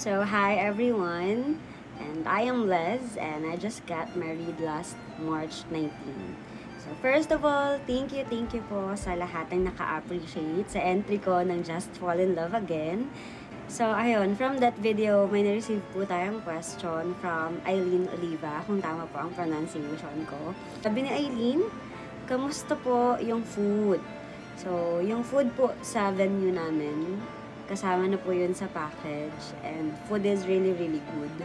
So, hi everyone, and I am Les, and I just got married last March 19. So, first of all, thank you po sa lahat ng naka-appreciate sa entry ko ng Just Fall in Love Again. So, ayun, from that video, may na-receive po tayong question from Eileen Oliva, kung tama po ang pronunciation ko. Sabi ni Eileen, kamusta po yung food? So, yung food po sa venue namin, kasama na po yun sa package, and food is really good.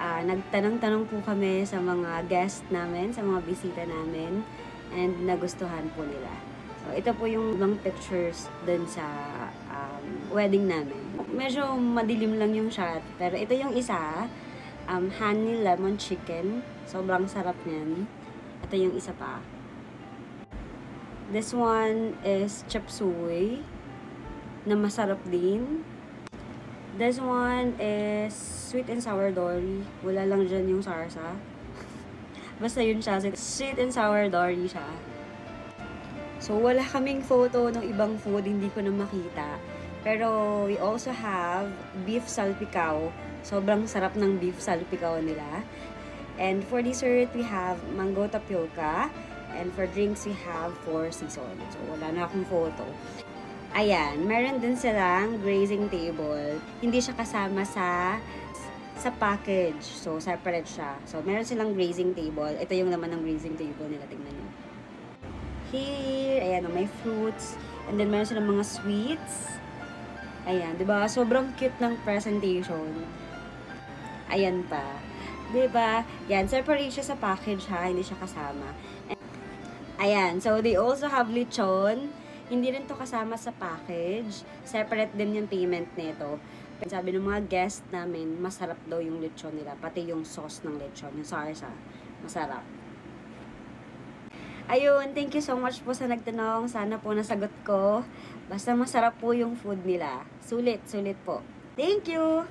Nagtanong-tanong po kami sa mga guest namin, sa mga bisita namin, and nagustuhan po nila. So, ito po yung ibang pictures dun sa wedding namin. Medyo madilim lang yung shot, pero ito yung isa, honey lemon chicken. Sobrang sarap niyan. Ito yung isa pa. This one is chop suey, na masarap din. This one is sweet and sour dory. Wala lang dyan yung sarsa. Basta yun siya. Sweet and sour dory siya. So, wala kaming photo ng ibang food. Hindi ko na makita. Pero, we also have beef salpicao. Sobrang sarap ng beef salpicao nila. And for dessert, we have mango tapioca. And for drinks, we have 4 seasons. So, wala na akong photo. Ayan, meron din silang grazing table. Hindi siya kasama sa package. So, separate siya. So, meron silang grazing table. Ito yung naman ng grazing table nila. Tingnan nyo. Here, ayan, may fruits. And then, meron silang mga sweets. Ayan, diba? Sobrang cute ng presentation. Ayan pa. Diba? Yan, separate siya sa package ha. Hindi siya kasama. Ayan, so they also have lechon. Hindi rin to kasama sa package. Separate din yung payment nito. Sabi ng mga guest namin, masarap daw yung lechon nila. Pati yung sauce ng lechon, yung sarsa. Masarap. Ayun, thank you so much po sa nagtanong. Sana po nasagot ko. Basta masarap po yung food nila. Sulit po. Thank you!